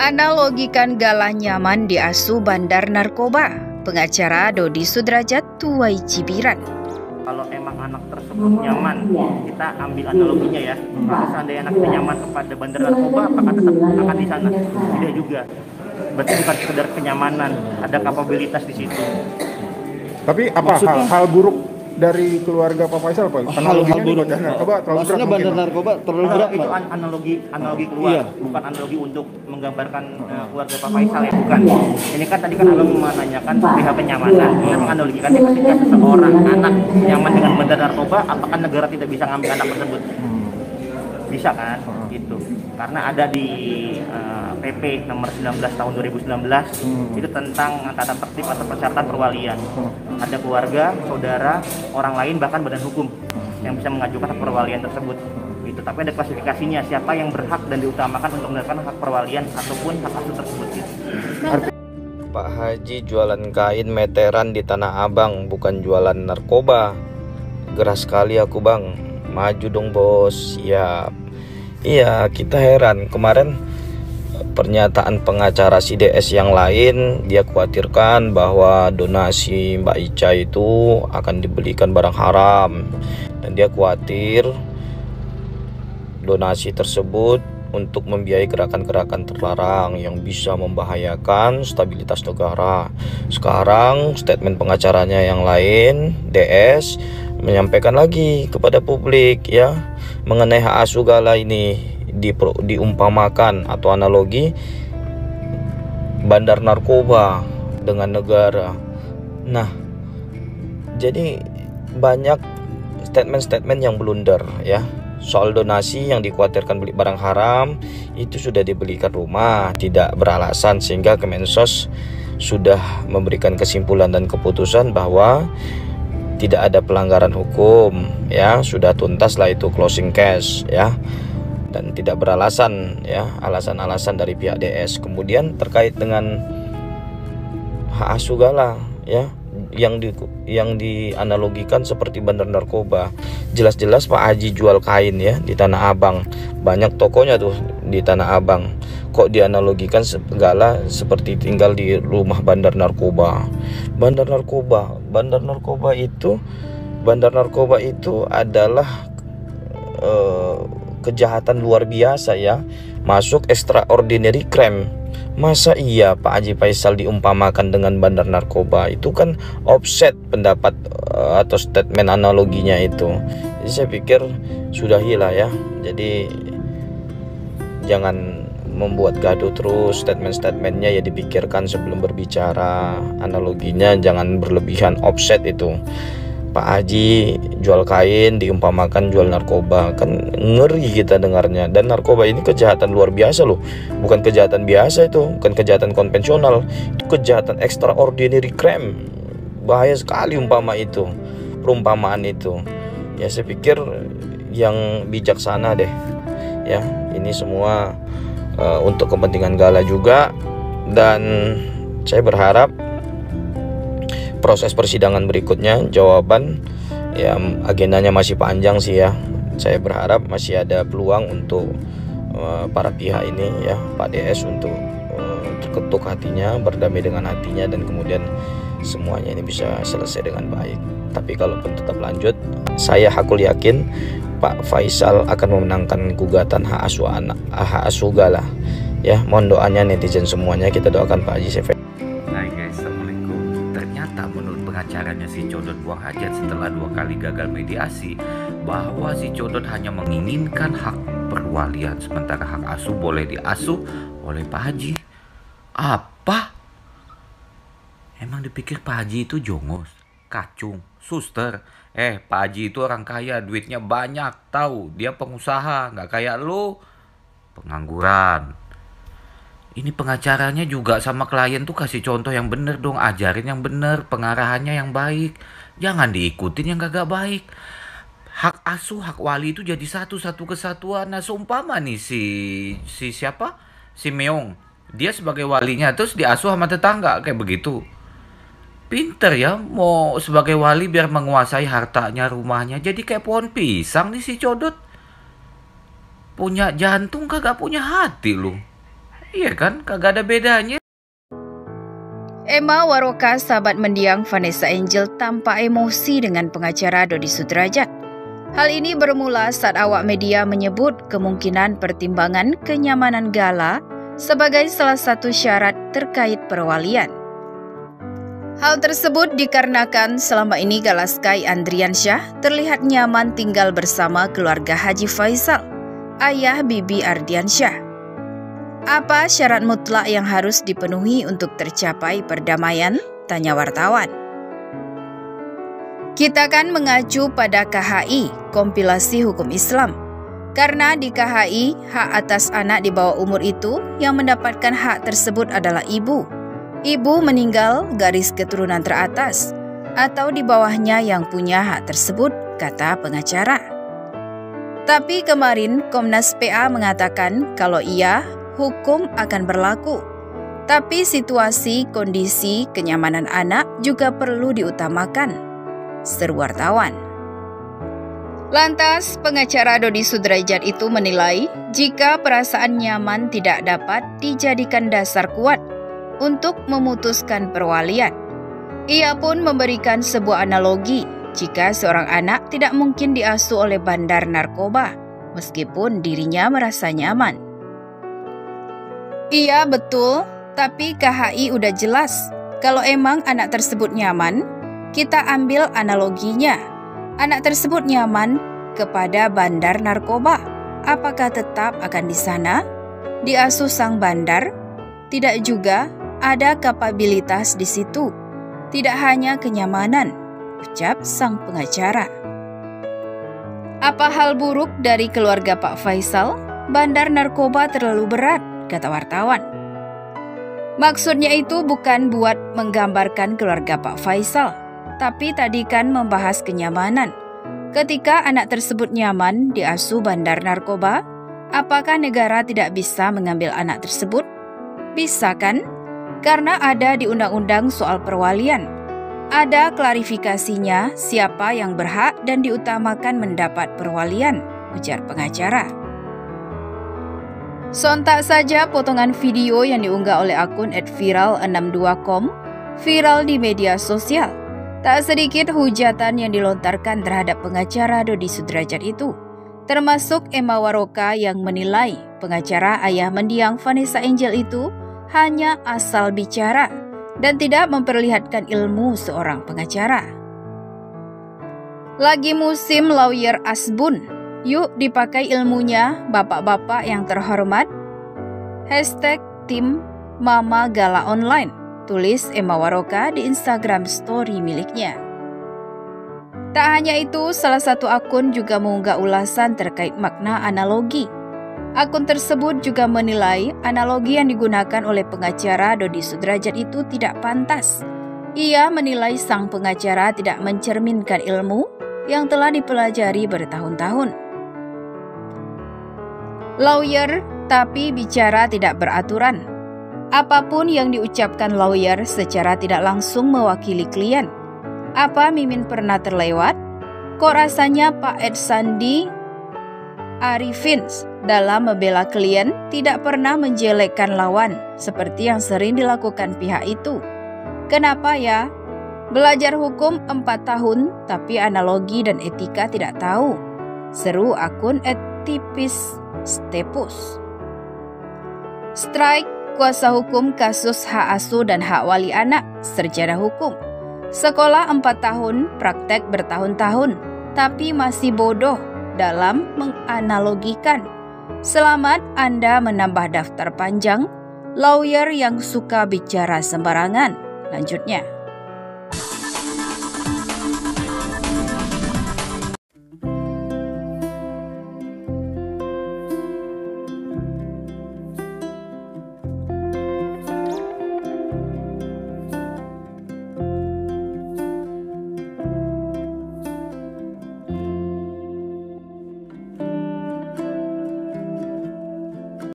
Analogikan Galah nyaman diasuh bandar narkoba. Pengacara Dodi Sudrajat, Tuai Cibiran. Kalau emang anak tersebut nyaman, kita ambil analoginya ya. Kalau seandainya anak itu nyaman kepada bandar narkoba, apakah tetap akan di sana? Tidak juga. Berarti bukan sekedar kenyamanan, ada kapabilitas di situ. Tapi apa hal buruk dari keluarga Pak Faisal, Pak? Analoginya di bandar narkoba terlalu berat. Maksudnya bandar narkoba terlalu berat, itu analogi keluar, iya. Bukan analogi untuk menggambarkan keluarga Pak Faisal ya, bukan. Ini kan tadi kan abang menanyakan perihal kenyamanan. Kita menganalogikannya ketika seseorang anak nyaman dengan bandar narkoba, apakah negara tidak bisa ngambil anak tersebut? Bisa kan, gitu. Karena ada di PP nomor 19 tahun 2019 itu tentang tata tertib atau persyaratan perwalian. Ada keluarga, saudara, orang lain bahkan badan hukum yang bisa mengajukan hak perwalian tersebut. Gitu. Tapi ada klasifikasinya siapa yang berhak dan diutamakan untuk mendapatkan hak perwalian ataupun hak asuh tersebut. Gitu. Pak Haji jualan kain meteran di Tanah Abang, bukan jualan narkoba. Gerah sekali aku bang. Maju dong bos. Siap. Iya, kita heran kemarin pernyataan pengacara si DS yang lain, dia khawatirkan bahwa donasi Mbak Ica itu akan dibelikan barang haram, dan dia khawatir donasi tersebut untuk membiayai gerakan-gerakan terlarang yang bisa membahayakan stabilitas negara. Sekarang statement pengacaranya yang lain, DS, menyampaikan lagi kepada publik ya mengenai hak asuh Galah ini diumpamakan atau analogi bandar narkoba dengan negara. Nah, jadi banyak statement-statement yang blunder ya. Soal donasi yang dikhawatirkan beli barang haram itu sudah dibelikan rumah tidak beralasan, sehingga Kemensos sudah memberikan kesimpulan dan keputusan bahwa tidak ada pelanggaran hukum ya, sudah tuntas lah itu closing case ya, dan tidak beralasan ya alasan-alasan dari pihak DS. Kemudian terkait dengan hak asuh Galah ya yang dianalogikan seperti bandar narkoba, jelas-jelas Pak Haji jual kain ya di Tanah Abang, banyak tokonya tuh di Tanah Abang, kok dianalogikan Galah seperti tinggal di rumah bandar narkoba. Bandar narkoba itu adalah kejahatan luar biasa ya, masuk extraordinary crime. Masa iya Pak Haji Faisal diumpamakan dengan bandar narkoba? Itu kan offset pendapat atau statement analoginya itu. Jadi saya pikir sudahilah ya. Jadi jangan membuat gaduh terus, statement-statementnya ya dipikirkan sebelum berbicara. Analoginya jangan berlebihan, offset itu. Pak Haji jual kain diumpamakan jual narkoba, kan ngeri kita dengarnya. Dan narkoba ini kejahatan luar biasa loh, bukan kejahatan biasa itu, bukan kejahatan konvensional, itu kejahatan extraordinary crime. Bahaya sekali perumpamaan itu. Ya saya pikir yang bijaksana deh ya, ini semua untuk kepentingan Galah juga. Dan saya berharap proses persidangan berikutnya, jawaban ya agendanya masih panjang sih ya. Saya berharap masih ada peluang untuk para pihak ini ya, Pak DS untuk terketuk hatinya, berdamai dengan hatinya, dan kemudian semuanya ini bisa selesai dengan baik. Tapi kalaupun tetap lanjut, saya hakul yakin Pak Faisal akan memenangkan gugatan hak asuh Galah ya. Mohon doanya netizen semuanya, kita doakan Pak Haji Faisal. Hai guys, assalamualaikum. Ternyata menurut pengacaranya si Codot buang hajat setelah 2 kali gagal mediasi, bahwa si Codot hanya menginginkan hak perwalian, sementara hak asuh boleh diasuh oleh Pak Haji. Apa? Emang dipikir Pak Haji itu jongos, kacung, suster? Pak Haji itu orang kaya, duitnya banyak, tahu? Dia pengusaha, nggak kayak lo, pengangguran. Ini pengacaranya juga sama klien tuh kasih contoh yang bener dong, ajarin yang bener, pengarahannya yang baik. Jangan diikutin yang kagak baik. Hak asuh, hak wali itu jadi satu kesatuan. Nah seumpama nih si siapa? Si Meong. Dia sebagai walinya terus diasuh sama tetangga kayak begitu. Pinter ya, mau sebagai wali biar menguasai hartanya, rumahnya. Jadi kayak pohon pisang nih si Codot. Punya jantung kagak punya hati lu. Iya kan, kagak ada bedanya. Emma Waroka, sahabat mendiang Vanessa Angel, tampak emosi dengan pengacara Dodi Sudrajat. Hal ini bermula saat awak media menyebut kemungkinan pertimbangan kenyamanan Gala sebagai salah satu syarat terkait perwalian. Hal tersebut dikarenakan selama ini Gala Sky Andriansyah terlihat nyaman tinggal bersama keluarga Haji Faisal, ayah Bibi Ardiansyah. Apa syarat mutlak yang harus dipenuhi untuk tercapai perdamaian? Tanya wartawan. Kita kan mengacu pada KHI, Kompilasi Hukum Islam. Karena di KHI, hak atas anak di bawah umur itu yang mendapatkan hak tersebut adalah ibu. Ibu meninggal garis keturunan teratas atau di bawahnya yang punya hak tersebut, kata pengacara. Tapi kemarin Komnas PA mengatakan kalau iya, hukum akan berlaku. Tapi situasi, kondisi, kenyamanan anak juga perlu diutamakan, seru wartawan. Lantas, pengacara Dodi Sudrajat itu menilai jika perasaan nyaman tidak dapat dijadikan dasar kuat untuk memutuskan perwalian. Ia pun memberikan sebuah analogi jika seorang anak tidak mungkin diasuh oleh bandar narkoba, meskipun dirinya merasa nyaman. Iya betul, tapi KHI udah jelas. Kalau emang anak tersebut nyaman, kita ambil analoginya. Anak tersebut nyaman kepada bandar narkoba. Apakah tetap akan di sana? Diasuh sang bandar? Tidak juga, ada kapabilitas di situ. Tidak hanya kenyamanan, ucap sang pengacara. Apa hal buruk dari keluarga Pak Faisal? Bandar narkoba terlalu berat, kata wartawan. Maksudnya itu bukan buat menggambarkan keluarga Pak Faisal, tapi tadi kan membahas kenyamanan. Ketika anak tersebut nyaman diasuh bandar narkoba, apakah negara tidak bisa mengambil anak tersebut? Bisa kan? Karena ada di undang-undang soal perwalian. Ada klarifikasinya siapa yang berhak dan diutamakan mendapat perwalian, ujar pengacara. Sontak saja potongan video yang diunggah oleh akun @viral62com viral di media sosial. Tak sedikit hujatan yang dilontarkan terhadap pengacara Dodi Sudrajat itu, termasuk Emma Waroka yang menilai pengacara ayah mendiang Vanessa Angel itu hanya asal bicara dan tidak memperlihatkan ilmu seorang pengacara. Lagi musim lawyer asbun, yuk dipakai ilmunya bapak-bapak yang terhormat. #tim Mama Gala Online, tulis Emma Waroka di Instagram story miliknya. Tak hanya itu, salah satu akun juga mengunggah ulasan terkait makna analogi. Akun tersebut juga menilai analogi yang digunakan oleh pengacara Dodi Sudrajat itu tidak pantas. Ia menilai sang pengacara tidak mencerminkan ilmu yang telah dipelajari bertahun-tahun. Lawyer tapi bicara tidak beraturan. Apapun yang diucapkan lawyer secara tidak langsung mewakili klien. Apa Mimin pernah terlewat? Kok rasanya Pak Ed Sandi Arifin dalam membela klien tidak pernah menjelekkan lawan seperti yang sering dilakukan pihak itu. Kenapa ya? Belajar hukum 4 tahun tapi analogi dan etika tidak tahu. Seru akun @tipis_stepus. Strike kuasa hukum kasus hak asuh dan hak wali anak, sarjana hukum. Sekolah 4 tahun, praktek bertahun-tahun, tapi masih bodoh dalam menganalogikan. Selamat Anda menambah daftar panjang lawyer yang suka bicara sembarangan. Lanjutnya.